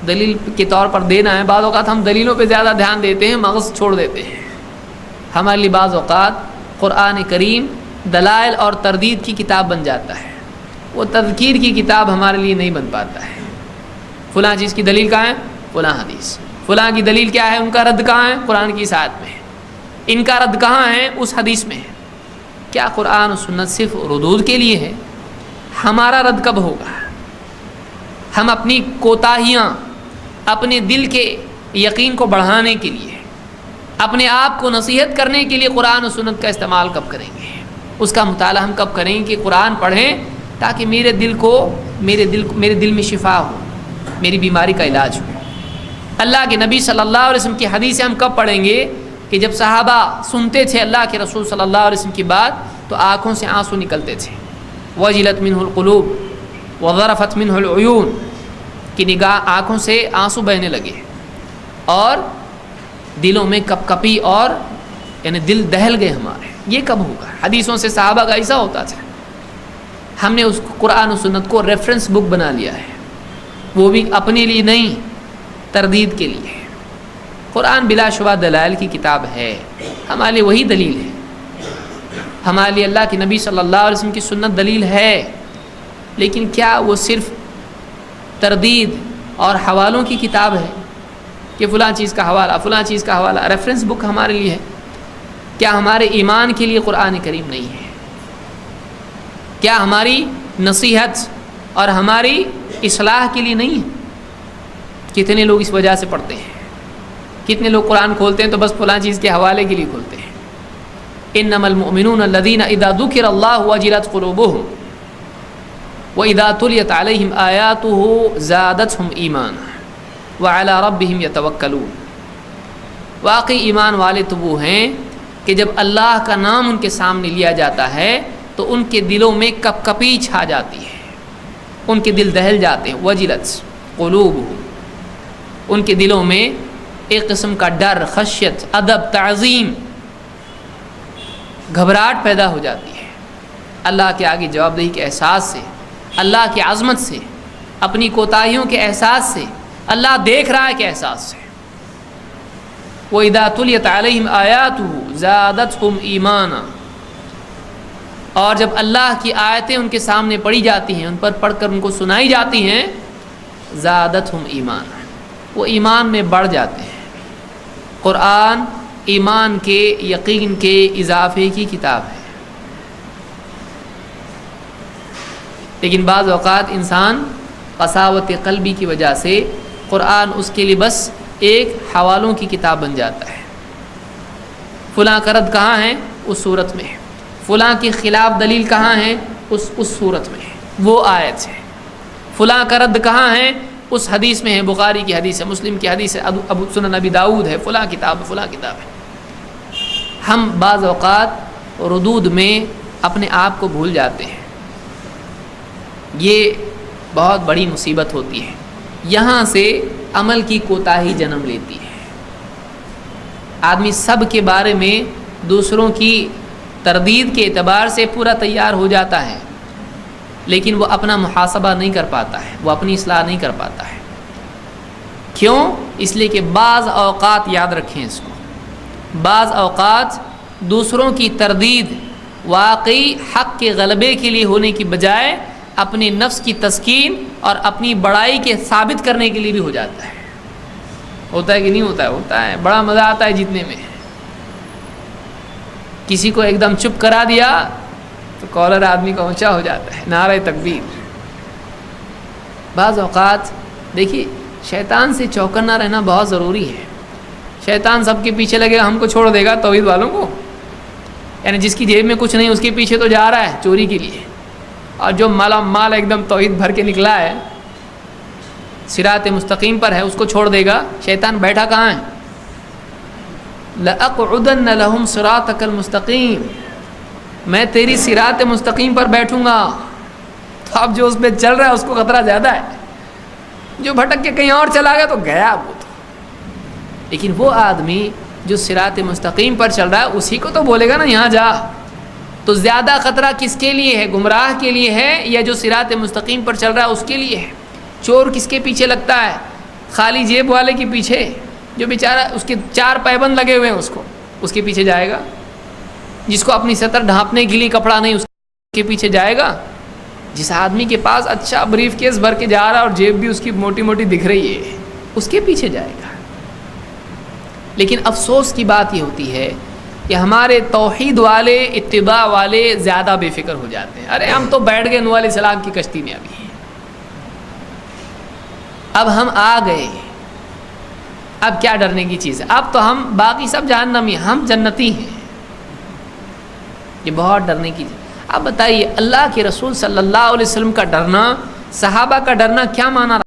دلیل کے طور پر دینا ہے. بعض اوقات ہم دلیلوں پہ زیادہ دھیان دیتے ہیں، مغز چھوڑ دیتے ہیں. ہمارے لیے بعض اوقات قرآن کریم دلائل اور تردید کی کتاب بن جاتا ہے، وہ تذکیر کی کتاب ہمارے لیے نہیں بن پاتا ہے. فلاں چیز کی دلیل کہاں ہے؟ فلاں حدیث. فلاں کی دلیل کیا ہے؟ ان کا رد کہاں ہے؟ قرآن کی اس آیت میں ہے. ان کا رد کہاں ہے؟ اس حدیث میں ہے. کیا قرآن و سنت صرف ردود کے لیے ہے؟ ہمارا رد کب ہوگا؟ ہم اپنی کوتاہیاں، اپنے دل کے یقین کو بڑھانے کے لیے، اپنے آپ کو نصیحت کرنے کے لیے قرآن و سنت کا استعمال کب کریں گے؟ اس کا مطالعہ ہم کب کریں گے کہ قرآن پڑھیں تاکہ میرے دل میں شفا ہو، میری بیماری کا علاج ہو. اللہ کے نبی صلی اللہ علیہ وسلم کی حدیثیں ہم کب پڑھیں گے؟ کہ جب صحابہ سنتے تھے اللہ کے رسول صلی اللہ علیہ وسلم کی بات تو آنکھوں سے آنسو نکلتے تھے. وجلت منہ القلوب وظرفت منہ العیون، کی نگاہ آنکھوں سے آنسو بہنے لگے اور دلوں میں کپ کپی اور یعنی دل دہل گئے ہمارے. یہ کب ہوگا؟ حدیثوں سے صحابہ کا ایسا ہوتا تھا. ہم نے اس قرآن و سنت کو ریفرنس بک بنا لیا ہے، وہ بھی اپنے لیے نہیں، تردید کے لیے. قرآن بلا شبہ دلائل کی کتاب ہے، ہمارے لیے وہی دلیل ہے. ہمارے لیے اللہ کے نبی صلی اللہ علیہ وسلم کی سنت دلیل ہے، لیکن کیا وہ صرف تردید اور حوالوں کی کتاب ہے کہ فلاں چیز کا حوالہ، فلاں چیز کا حوالہ؟ ریفرنس بک ہمارے لیے ہے. کیا ہمارے ایمان کے لیے قرآن کریم نہیں ہے؟ کیا ہماری نصیحت اور ہماری اصلاح کے لیے نہیں ہے؟ کتنے لوگ اس وجہ سے پڑھتے ہیں، کتنے لوگ قرآن کھولتے ہیں تو بس فلاں چیز کے حوالے کے لیے کھولتے ہیں. انما المؤمنون الذين اذا ذكر الله وجلت قلوبهم واذا تليت عليهم آياته زادتهم ایمانا وعلى ربهم يتوکلون. واقعی ایمان والے تو وہ ہیں کہ جب اللہ کا نام ان کے سامنے لیا جاتا ہے تو ان کے دلوں میں کپ کپی چھا جاتی ہے، ان کے دل دہل جاتے ہیں. وجلت قلوبهم، ان کے دلوں میں ایک قسم کا ڈر، خشیت، ادب، تعظیم، گھبراہٹ پیدا ہو جاتی ہے اللہ کے آگے جواب دہی کے احساس سے، اللہ کی عظمت سے، اپنی کوتاہیوں کے احساس سے، اللہ دیکھ رہا ہے کے احساس سے. وَإِذَا تُلِيَتْ عَلَيْهِمْ آيَاتُهُ زَادَتْهُمْ ایمانا، اور جب اللہ کی آیتیں ان کے سامنے پڑھی جاتی ہیں، ان پر پڑھ کر ان کو سنائی جاتی ہیں، زَادَتْهُمْ ایمانا، وہ ایمان میں بڑھ جاتے ہیں. قرآن ایمان کے، یقین کے اضافے کی کتاب ہے. لیکن بعض اوقات انسان قساوت قلبی کی وجہ سے قرآن اس کے لیے بس ایک حوالوں کی کتاب بن جاتا ہے. فلاں کا رد کہاں ہے؟ اس صورت میں ہے. فلاں کے خلاف دلیل کہاں ہے؟ اس صورت میں ہے، وہ آیت ہے. فلاں کا رد کہاں ہے؟ اس حدیث میں ہے، بخاری کی حدیث ہے، مسلم کی حدیث ہے، ابو سنن ابی داؤد ہے، فلاں کتاب ہے، فلاں کتاب ہے. ہم بعض اوقات ردود میں اپنے آپ کو بھول جاتے ہیں. یہ بہت بڑی مصیبت ہوتی ہے. یہاں سے عمل کی کوتاہی جنم لیتی ہے. آدمی سب کے بارے میں دوسروں کی تردید کے اعتبار سے پورا تیار ہو جاتا ہے، لیکن وہ اپنا محاسبہ نہیں کر پاتا ہے، وہ اپنی اصلاح نہیں کر پاتا ہے. کیوں؟ اس لیے کہ بعض اوقات، یاد رکھیں اس کو، بعض اوقات دوسروں کی تردید واقعی حق کے غلبے کے لیے ہونے کی بجائے اپنے نفس کی تسکین اور اپنی بڑائی کے ثابت کرنے کے لیے بھی ہو جاتا ہے. ہوتا ہے کہ نہیں ہوتا ہے؟ ہوتا ہے. بڑا مزہ آتا ہے جیتنے میں. کسی کو ایک دم چپ کرا دیا تو کالر آدمی کا اونچا ہو جاتا ہے، نعرہ تکبیر. بعض اوقات دیکھیے، شیطان سے چوکنا رہنا بہت ضروری ہے. شیطان سب کے پیچھے لگے گا، ہم کو چھوڑ دے گا توحید والوں کو. یعنی جس کی جیب میں کچھ نہیں اس کے پیچھے تو جا رہا ہے چوری کے لیے، اور جو مالا مال ایک دم توحید بھر کے نکلا ہے، صراط مستقیم پر ہے، اس کو چھوڑ دے گا. شیطان بیٹھا کہاں ہے؟ لَأَقْعُدَنَّ لَهُمْ صِرَاطَكَ الْمُسْتَقِيمِ، میں تیری صراط مستقیم پر بیٹھوں گا. تو اب جو اس پہ چل رہا ہے اس کو خطرہ زیادہ ہے. جو بھٹک کے کہیں اور چلا گیا تو گیا وہ تو. لیکن وہ آدمی جو صراط مستقیم پر چل رہا ہے اسی کو تو بولے گا نا یہاں جا. تو زیادہ خطرہ کس کے لیے ہے؟ گمراہ کے لیے ہے یا جو صراط مستقیم پر چل رہا ہے اس کے لیے ہے؟ چور کس کے پیچھے لگتا ہے؟ خالی جیب والے کے پیچھے جو بیچارہ اس کے 4 پیبند لگے ہوئے ہیں اس کے پیچھے جائے گا؟ جس کو اپنی سطر ڈھانپنے کے لیے کپڑا نہیں اس کے پیچھے جائے گا؟ جس آدمی کے پاس اچھا بریف کیس بھر کے جا رہا اور جیب بھی اس کی موٹی موٹی دکھ رہی ہے اس کے پیچھے جائے گا؟ لیکن افسوس کی بات یہ ہوتی ہے کہ ہمارے توحید والے اتباع والے زیادہ بے فکر ہو جاتے ہیں. ارے ہم تو بیٹھ گئے نوح علیہ السلام کی کشتی میں، اب ہم آ گئے، اب کیا ڈرنے کی چیز ہے؟ اب تو ہم باقی سب جہنمی، ہم جنتی ہیں. یہ بہت ڈرنے کی چیز. اب بتائیے اللہ کے رسول صلی اللہ علیہ وسلم کا ڈرنا، صحابہ کا ڈرنا کیا معنی